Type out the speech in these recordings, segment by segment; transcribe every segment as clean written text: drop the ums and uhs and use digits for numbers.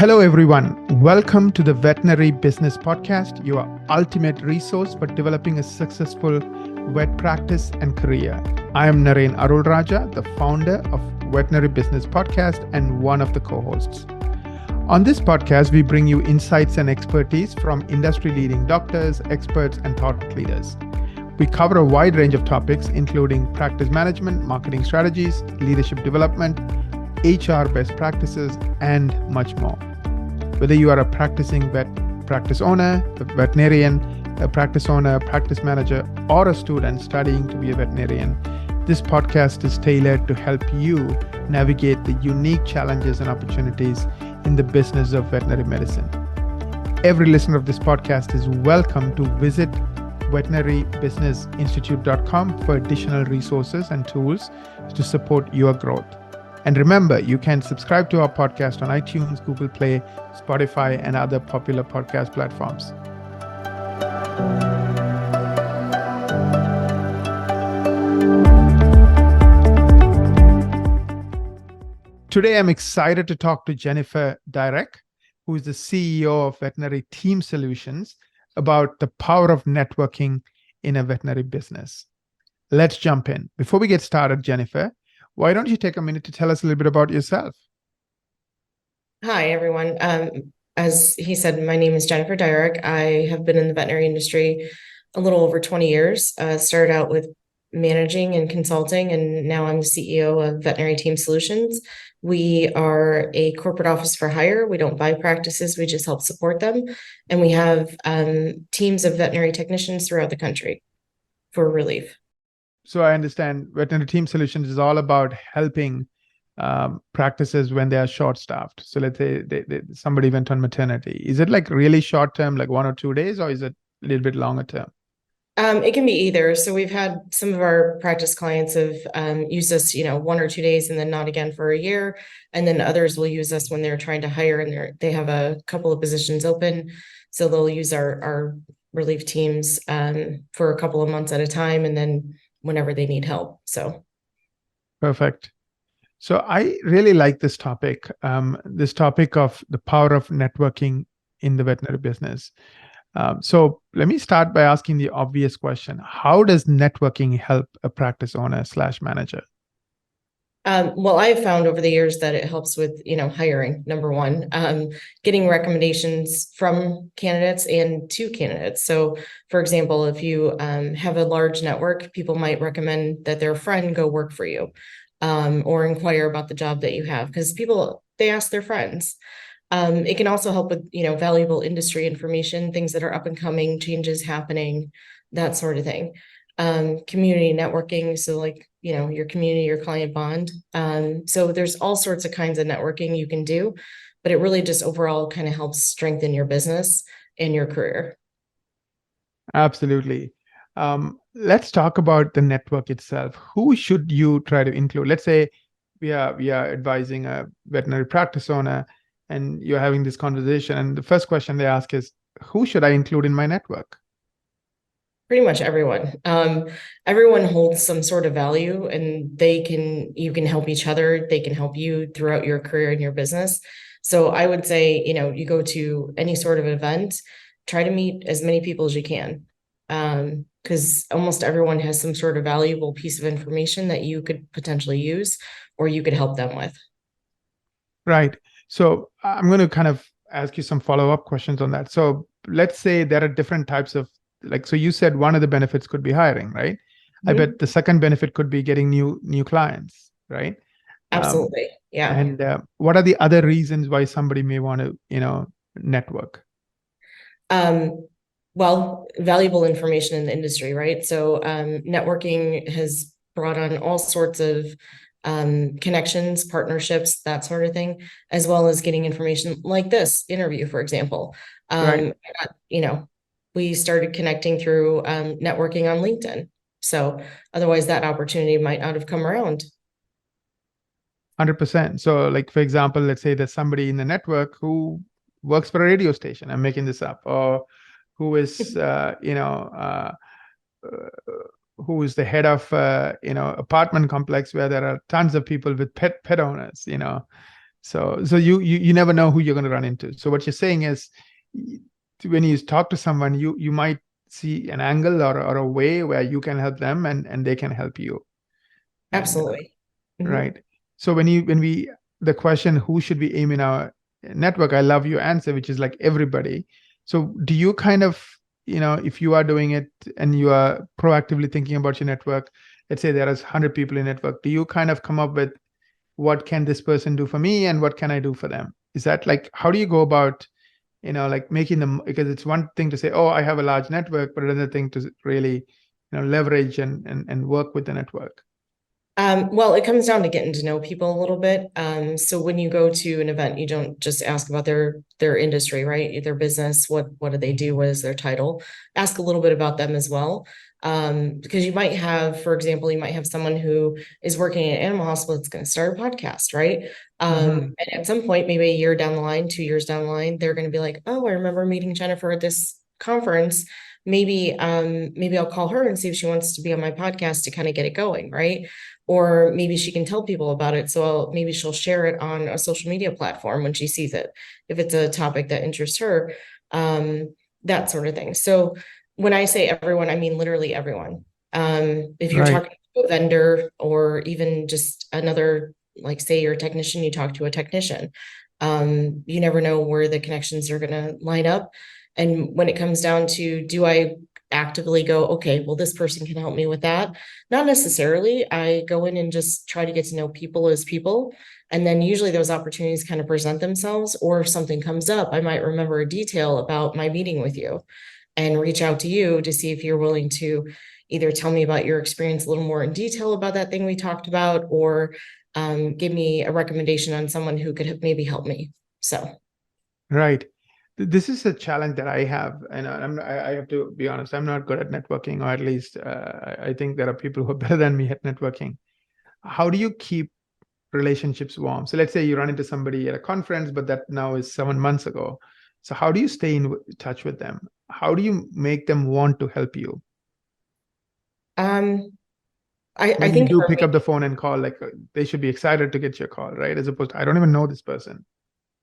Hello, everyone. Welcome to the Veterinary Business Podcast, your ultimate resource for developing a successful vet practice and career. I am Naren Arulraja, the founder of Veterinary Business Podcast and one of the co-hosts. On this podcast, we bring you insights and expertise from industry-leading doctors, experts, and thought leaders. We cover a wide range of topics, including practice management, marketing strategies, leadership development, HR best practices, and much more. Whether you are a practicing vet practice owner, a veterinarian, a practice owner, practice manager, or a student studying to be a veterinarian, this podcast is tailored to help you navigate the unique challenges and opportunities in the business of veterinary medicine. Every listener of this podcast is welcome to visit veterinarybusinessinstitute.com for additional resources and tools to support your growth. And remember, you can subscribe to our podcast on iTunes, Google Play, Spotify, and other popular podcast platforms. Today, I'm excited to talk to Jennifer Dyrek, who is the CEO of Veterinary Team Solutions, about the power of networking in a veterinary business. Let's jump in. Before we get started, Jennifer, why don't you take a minute to tell us a little bit about yourself? Hi, everyone. As he said, my name is Jennifer Dyrek. I have been in the veterinary industry a little over 20 years. Started out with managing and consulting, and now I'm the CEO of Veterinary Team Solutions. We are a corporate office for hire. We don't buy practices, we just help support them. And we have teams of veterinary technicians throughout the country for relief. So I understand Veterinary Team Solutions is all about helping practices when they are short-staffed. So let's say somebody went on maternity. Is it like really short-term, like 1 or 2 days, or is it a little bit longer term? It can be either. So we've had some of our practice clients have used us, 1 or 2 days and then not again for a year. And then others will use us when they're trying to hire and they have a couple of positions open. So they'll use our relief teams for a couple of months at a time, and then whenever they need help. So perfect. So I really like this topic of the power of networking in the veterinary business. So let me start by asking the obvious question. How does networking help a practice owner / manager? Well, I've found over the years that it helps with, hiring, number one, getting recommendations from candidates and to candidates. So, for example, if you have a large network, people might recommend that their friend go work for you, or inquire about the job that you have, because people, they ask their friends. It can also help with, valuable industry information, things that are up and coming, changes happening, that sort of thing. Community networking, so like, your community, your client bond. So there's all sorts of kinds of networking you can do, but it really just overall kind of helps strengthen your business and your career. Absolutely. Let's talk about the network itself. Who should you try to include? Let's say we are advising a veterinary practice owner and you're having this conversation, and the first question they ask is, who should I include in my network? Pretty much everyone. Everyone holds some sort of value, and you can help each other. They can help you throughout your career and your business. So I would say, you go to any sort of event, try to meet as many people as you can. Because almost everyone has some sort of valuable piece of information that you could potentially use or you could help them with. Right. So I'm going to kind of ask you some follow-up questions on that. So let's say there are different types of, so you said one of the benefits could be hiring, right? Mm-hmm. I bet the second benefit could be getting new clients, right? Absolutely. Yeah. And what are the other reasons why somebody may want to, network? Well, valuable information in the industry, right? So networking has brought on all sorts of connections, partnerships, that sort of thing, as well as getting information like this interview, for example. Right. We started connecting through networking on LinkedIn. So otherwise that opportunity might not have come around. 100%. So like, for example, let's say there's somebody in the network who works for a radio station. I'm making this up. Or who is, who is the head of, apartment complex where there are tons of people with pet owners, So you never know who you're going to run into. So what you're saying is, when you talk to someone, you might see an angle or a way where you can help them and they can help you. And Absolutely. right. So the question, who should we aim in our network? I love your answer, which is like everybody. So do you kind of, if you are doing it and you are proactively thinking about your network, let's say there is 100 people in network, do you kind of come up with what can this person do for me and what can I do for them? Is that like, how do you go about, like making them, because it's one thing to say, oh, I have a large network, but another thing to really, leverage and work with the network. Well, it comes down to getting to know people a little bit. So when you go to an event, you don't just ask about their industry, right? Their business, what do they do? What is their title? Ask a little bit about them as well. Because you might have, for example, you might have someone who is working at an animal hospital that's going to start a podcast, right? And at some point, maybe a year down the line, 2 years down the line, they're going to be like, oh, I remember meeting Jennifer at this conference. Maybe I'll call her and see if she wants to be on my podcast to kind of get it going, right? Or maybe she can tell people about it. So maybe she'll share it on a social media platform when she sees it, if it's a topic that interests her, that sort of thing. So when I say everyone, I mean literally everyone. If you're talking to a vendor or even just another, like say you're a technician, you talk to a technician. You never know where the connections are going to line up. And when it comes down to, do I actively go, okay, well, this person can help me with that? Not necessarily. I go in and just try to get to know people as people. And then usually those opportunities kind of present themselves, or if something comes up, I might remember a detail about my meeting with you and reach out to you to see if you're willing to either tell me about your experience a little more in detail about that thing we talked about, or give me a recommendation on someone who could maybe help me. So. Right. This is a challenge that I have, and I have to be honest, I'm not good at networking, or at least I think there are people who are better than me at networking. How do you keep relationships warm? So let's say you run into somebody at a conference, but that now is 7 months ago. So how do you stay in touch with them? How do you make them want to help you? I think you do pick up the phone and call, like they should be excited to get your call, right? As opposed to, I don't even know this person.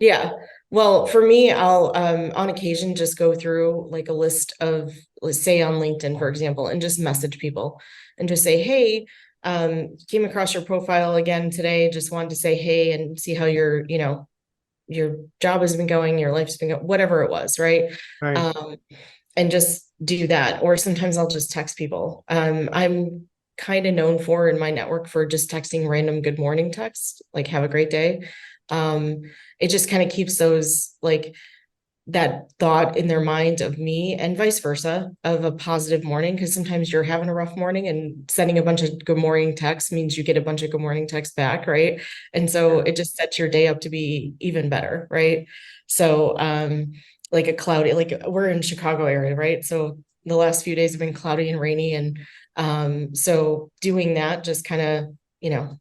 Yeah. Well, for me, I'll on occasion just go through like a list of, let's say on LinkedIn, for example, and just message people and just say, hey, came across your profile again today. Just wanted to say hey and see how your job has been going, your life's been going, whatever it was, right? Right. And just do that. Or sometimes I'll just text people. I'm kind of known for in my network for just texting random good morning texts, like have a great day. It just kind of keeps those, like, that thought in their mind of me, and vice versa, of a positive morning. Because sometimes you're having a rough morning and sending a bunch of good morning texts means you get a bunch of good morning texts back, right? And so it just sets your day up to be even better, right? So like a cloudy, like we're in Chicago area, right? So the last few days have been cloudy and rainy, and so doing that just kind of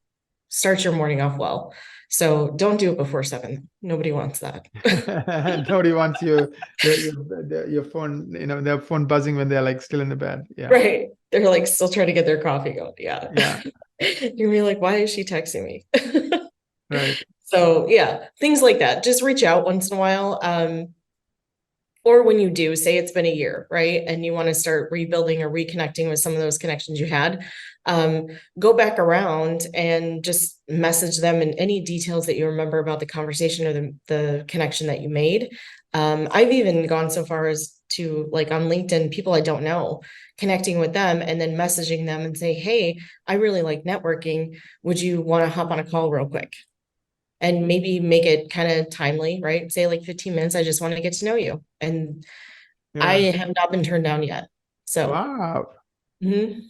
starts your morning off well. So don't do it before 7. Nobody wants that. Nobody wants your phone, their phone buzzing when they're like still in the bed. Yeah. Right. They're like still trying to get their coffee going. Yeah. Yeah. You're gonna be like, why is she texting me? Right. So yeah, things like that. Just reach out once in a while. Or when you do, say it's been a year, right? And you want to start rebuilding or reconnecting with some of those connections you had, go back around and just message them in any details that you remember about the conversation or the connection that you made. I've even gone so far as to, like, on LinkedIn, people I don't know, connecting with them and then messaging them and say, hey, I really like networking. Would you want to hop on a call real quick? And maybe make it kind of timely, right? Say like 15 minutes. I just want to get to know you. And I have not been turned down yet. So, wow, mhm.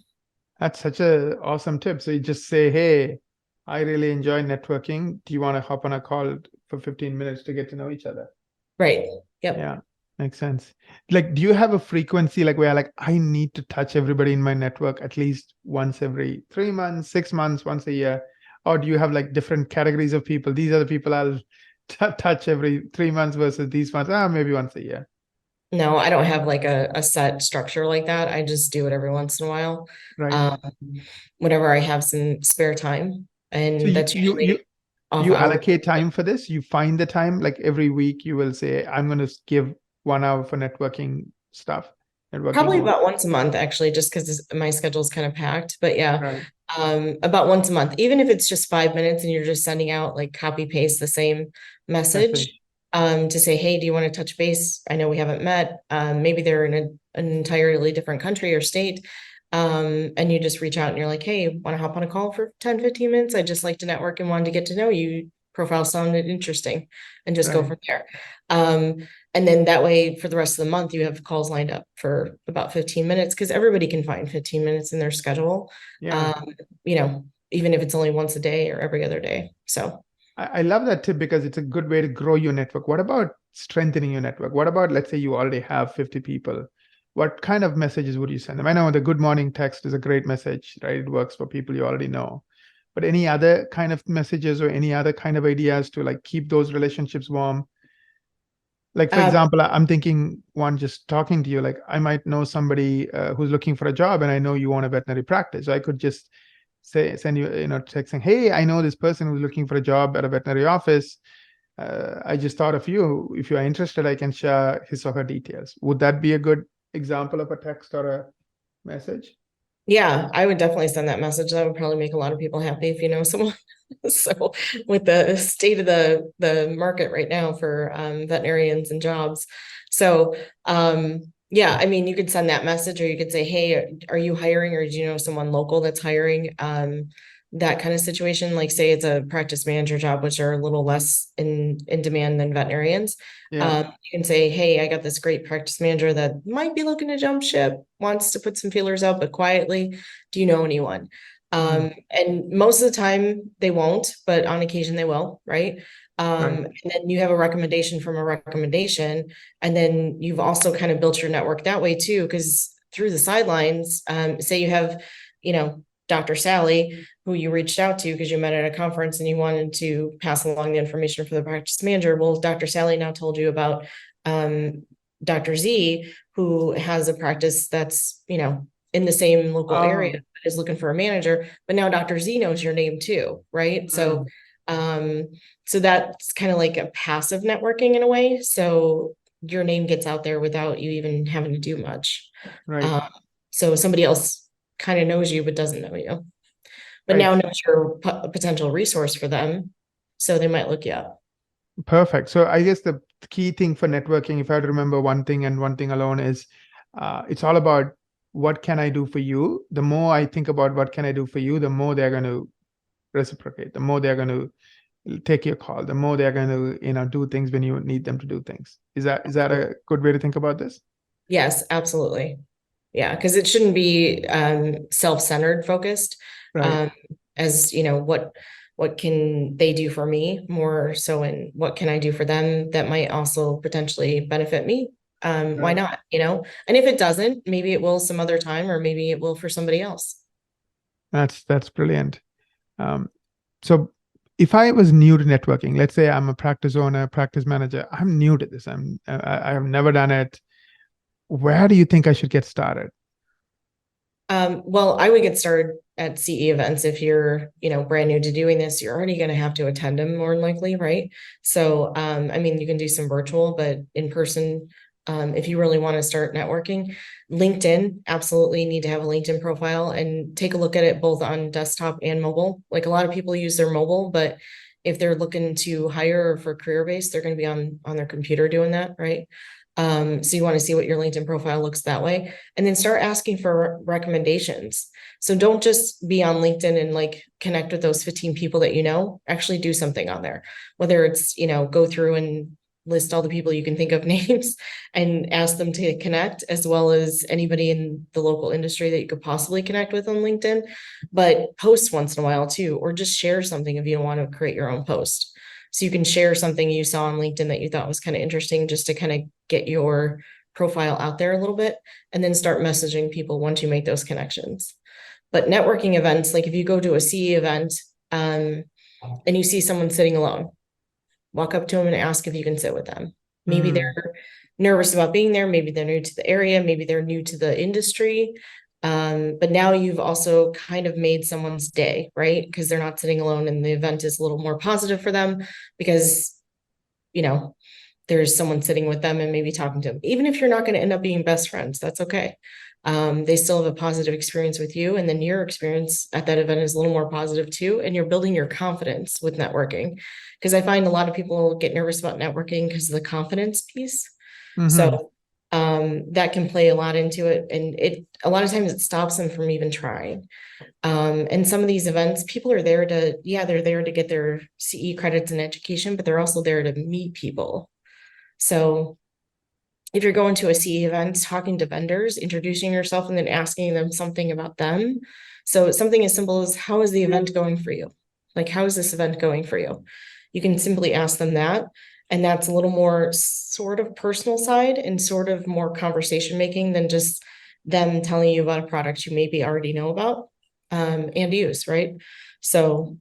that's such a awesome tip. So you just say, hey, I really enjoy networking. Do you want to hop on a call for 15 minutes to get to know each other? Right. Yep. Yeah, makes sense. Like, do you have a frequency like where like I need to touch everybody in my network at least once every 3 months, 6 months, once a year? Or do you have like different categories of people? These are the people I'll touch every 3 months versus these ones, maybe once a year. No, I don't have like a set structure like that. I just do it every once in a while. Right. Whenever I have some spare time. So And that's usually. off You hours. allocate time for this? You find the time, like every week you will say, I'm going to give 1 hour for networking stuff, networking Probably event. about once a month, actually, just because my schedule is kind of packed. But yeah, Right. about once a month, even if it's just 5 minutes and you're just sending out like copy paste the same message, Message. to say, hey, do you want to touch base? I know we haven't met. Maybe they're in an entirely different country or state. And you just reach out and you're like, hey, want to hop on a call for 10, 15 minutes? I'd just like to network and wanted to get to know you. Profile sounded interesting, and just go Right. from there. Um, and then that way for the rest of the month, you have calls lined up for about 15 minutes because everybody can find 15 minutes in their schedule. Yeah. Um, you know, even if it's only once a day or every other day. So I love that tip because it's a good way to grow your network. What about strengthening your network? What about, let's say you already have 50 people? What kind of messages would you send them? I know the good morning text is a great message, right? It works for people you already know. But any other kind of messages or any other kind of ideas to like keep those relationships warm? Like, for um, example, I'm thinking one just talking to you, like I might know somebody who's looking for a job and I know you want a veterinary practice. So I could just send you, text saying, hey, I know this person who's looking for a job at a veterinary office. I just thought of you. If you are interested, I can share his or her details. Would that be a good example of a text or a message? yeah, I would definitely send that message. That would probably make a lot of people happy if you know someone. So with the state of the market right now for veterinarians and jobs. So yeah, I mean, you could send that message or you could say, hey, are you hiring or do you know someone local that's hiring? That kind of situation, like say it's a practice manager job, which are a little less in demand than veterinarians. Yeah. You can say, hey, I got this great practice manager that might be looking to jump ship, wants to put some feelers out, but quietly, do you know anyone? Mm, And most of the time they won't, but on occasion they will, right? right. And then you have a recommendation from a recommendation, and then you've also kind of built your network that way too, because through the sidelines, say you have, Dr. Sally, who you reached out to because you met at a conference and you wanted to pass along the information for the practice manager. Well, Dr. Sally now told you about Dr. Z, who has a practice that's, in the same local area, Oh, is looking for a manager, but now Dr. Z knows your name too, right? So mm, um, so that's kind of like a passive networking in a way. So your name gets out there without you even having to do much. right. Um, so somebody else kind of knows you but doesn't know you, but now Right. knows you're a potential resource for them. So they might look you up. Perfect. So I guess the key thing for networking, if I had to remember one thing and one thing alone, is it's all about what can I do for you. The more I think about what can I do for you, the more they're going to reciprocate. The more they're going to take your call. The more they're going to do things when you need them to do things. Is that a good way to think about this? Yes, absolutely. Yeah, because it shouldn't be self-centered focused. Right. Um, as what can they do for me more so in what can I do for them that might also potentially benefit me? Why Right. not? And if it doesn't, maybe it will some other time, or maybe it will for somebody else. That's brilliant. Um, so if I was new to networking, let's say I'm a practice owner, practice manager, I'm new to this. I have never done it. Where do you think I should get started? Well, I would get started at CE events if you're, brand new to doing this. You're already going to have to attend them more than likely, right? So, I mean, you can do some virtual, but in person, if you really want to start networking, LinkedIn, absolutely need to have a LinkedIn profile and take a look at it both on desktop and mobile. Like a lot of people use their mobile, but if they're looking to hire for career base, they're going to be on their computer doing that, right? So you want to see what your LinkedIn profile looks that way, and then start asking for recommendations. So don't just be on LinkedIn and like connect with those 15 people that you know, actually do something on there. Whether it's, go through and list all the people you can think of names and ask them to connect, as well as anybody in the local industry that you could possibly connect with on LinkedIn, but post once in a while too, or just share something if you don't want to create your own post. So you can share something you saw on LinkedIn that you thought was kind of interesting just to kind of get your profile out there a little bit, and then start messaging people once you make those connections. But networking events, like if you go to a CE event and you see someone sitting alone, walk up to them and ask if you can sit with them. Maybe Mm, they're nervous about being there. Maybe they're new to the area. Maybe they're new to the industry. But now you've also kind of made someone's day, right? Because they're not sitting alone and the event is a little more positive for them because, you know, there's someone sitting with them and maybe talking to them. Even if you're not going to end up being best friends, that's okay. They still have a positive experience with you. And then your experience at that event is a little more positive too. And you're building your confidence with networking. Because I find a lot of people get nervous about networking because of the confidence piece. So that can play a lot into it. And a lot of times it stops them from even trying. And some of these events, people are there to, they're there to get their CE credits in education, but they're also there to meet people. So if you're going to a CE event, talking to vendors, introducing yourself, and then asking them something about them. So something as simple as, how is the event going for you? Like, how is this event going for you? You can simply ask them that. And that's a little more sort of personal side and sort of more conversation making than just them telling you about a product you maybe already know about and use, right? So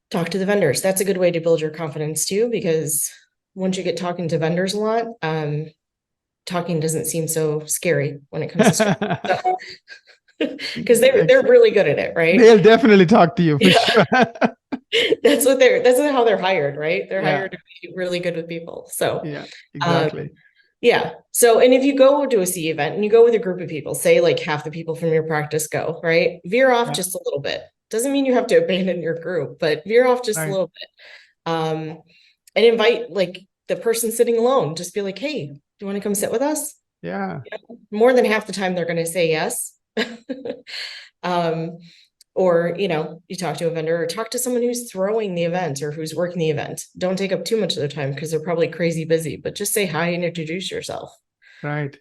talk to the vendors. That's a good way to build your confidence too, because once you get talking to vendors a lot, talking doesn't seem so scary when it comes to stuff. Because they're really good at it, right? They'll definitely talk to you for sure. That's how they're hired, right? They're hired to be really good with people. So yeah, exactly. So, and if you go to a CE event and you go with a group of people, say like half the people from your practice go, right? Veer off just a little bit. Doesn't mean you have to abandon your group, but veer off just a little bit. And invite like the person sitting alone, just be like, hey, do you want to come sit with us? Yeah. More than half the time they're going to say yes. Or, you talk to a vendor or talk to someone who's throwing the event or who's working the event. Don't take up too much of their time because they're probably crazy busy, but just say hi and introduce yourself. Right.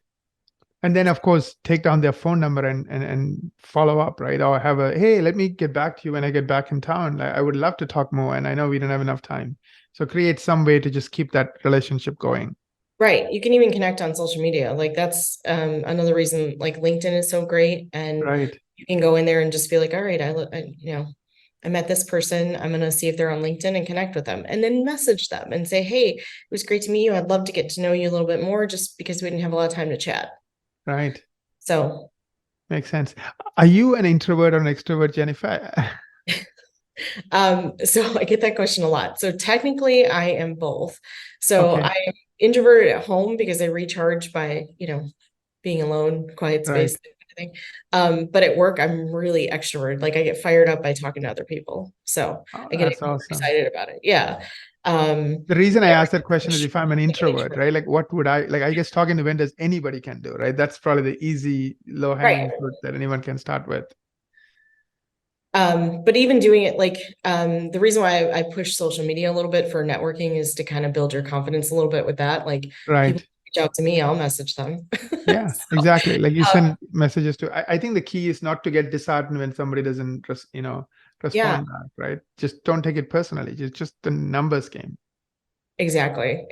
And then, of course, take down their phone number and follow up, right? Or have hey, let me get back to you when I get back in town. I would love to talk more. And I know we don't have enough time. So create some way to just keep that relationship going. Right. You can even connect on social media. Like that's another reason like LinkedIn is so great. And you can go in there and just be like, all right, I met this person. I'm going to see if they're on LinkedIn and connect with them and then message them and say, hey, it was great to meet you. I'd love to get to know you a little bit more just because we didn't have a lot of time to chat. Right. So. Makes sense. Are you an introvert or an extrovert, Jennifer? So I get that question a lot. So technically I am both. So I'm introverted at home because I recharge by, being alone, quiet space, thing. But at work, I'm really extroverted. Like I get fired up by talking to other people. So I get excited about it. Yeah. The reason I asked that question is if I'm an introvert, right? Like what would I guess talking to vendors, anybody can do, right? That's probably the easy low hanging fruit that anyone can start with. But even doing it like the reason why I push social media a little bit for networking is to kind of build your confidence a little bit with that. Like people reach out to me, I'll message them. Yeah, so, exactly. Like you send messages to, I think the key is not to get disheartened when somebody doesn't, respond back, right? Just don't take it personally. It's just the numbers game. Exactly.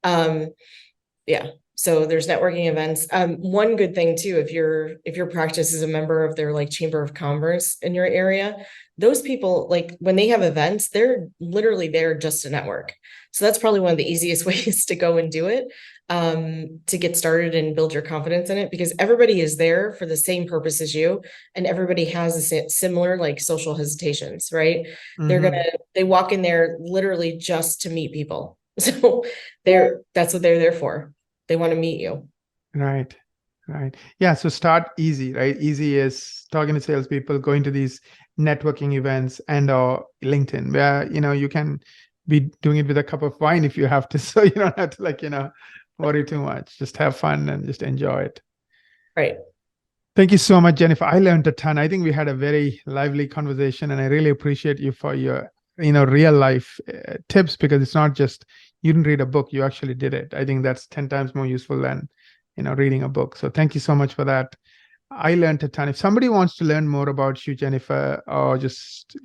Yeah. So there's networking events. One good thing too, if your practice is a member of their like chamber of commerce in your area, those people, like when they have events, they're literally there just to network. So that's probably one of the easiest ways to go and do it, to get started and build your confidence in it, because everybody is there for the same purpose as you. And everybody has a similar like social hesitations, right? They walk in there literally just to meet people. So that's what they're there for. They want to meet you. Right. Yeah. So start easy, right? Easy is talking to salespeople, going to these networking events and or LinkedIn where, you can be doing it with a cup of wine if you have to. So you don't have to worry too much. Just have fun and just enjoy it. Right. Thank you so much, Jennifer. I learned a ton. I think we had a very lively conversation and I really appreciate you for your, real life tips, because it's not just you didn't read a book, you actually did it. I think that's 10 times more useful than, reading a book. So thank you so much for that. I learned a ton. If somebody wants to learn more about you, Jennifer, or just,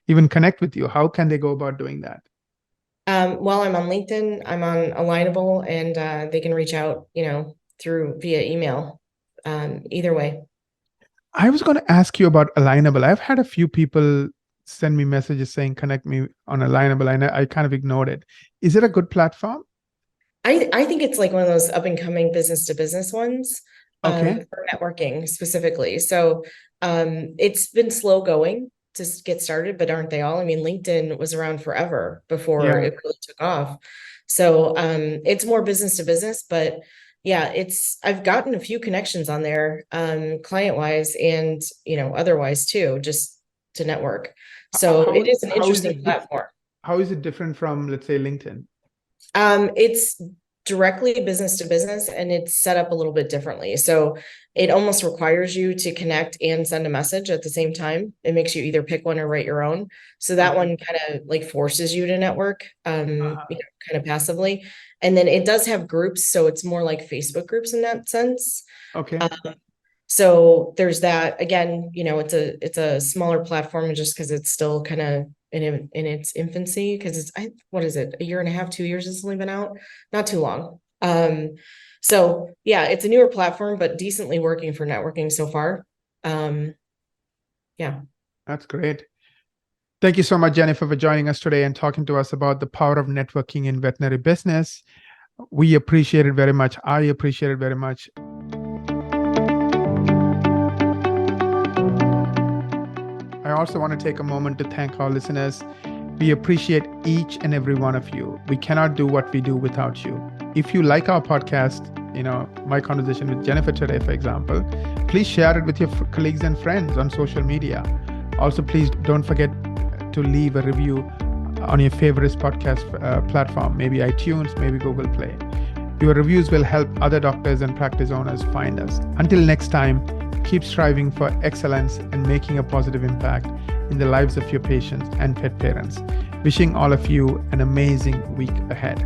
even connect with you, how can they go about doing that? Well, I'm on LinkedIn, I'm on Alignable, and they can reach out, via email. Either way. I was going to ask you about Alignable. I've had a few people send me messages saying connect me on Alignable, and I kind of ignored it. Is it a good platform? I think it's like one of those up and coming business to business ones. Okay. for networking specifically. So it's been slow going to get started, but aren't they all? I mean, LinkedIn was around forever before Yeah. it really took off. So it's more business to business, but yeah, I've gotten a few connections on there, client wise and otherwise too, just to network. So How it is an how is interesting it platform. how is it different from, let's say, LinkedIn? It's directly business to business and it's set up a little bit differently. So it almost requires you to connect and send a message at the same time. It makes you either pick one or write your own. So that Okay. one kind of like forces you to network, Uh-huh. kind of passively. And then it does have groups, so it's more like Facebook groups in that sense. Okay. So there's that. Again, it's a smaller platform just because it's still kind of in its infancy, because what is it, a year and a half, 2 years it's only been out, not too long. So yeah, it's a newer platform, but decently working for networking so far. Yeah. That's great. Thank you so much, Jennifer, for joining us today and talking to us about the power of networking in veterinary business. We appreciate it very much. I appreciate it very much. I also want to take a moment to thank our listeners. We appreciate each and every one of you. We cannot do what we do without you. If you like our podcast, my conversation with Jennifer today, for example, please share it with your colleagues and friends on social media. Also, please don't forget to leave a review on your favorite podcast platform, maybe iTunes, maybe Google Play. Your reviews will help other doctors and practice owners find us. Until next time, keep striving for excellence and making a positive impact in the lives of your patients and pet parents. Wishing all of you an amazing week ahead.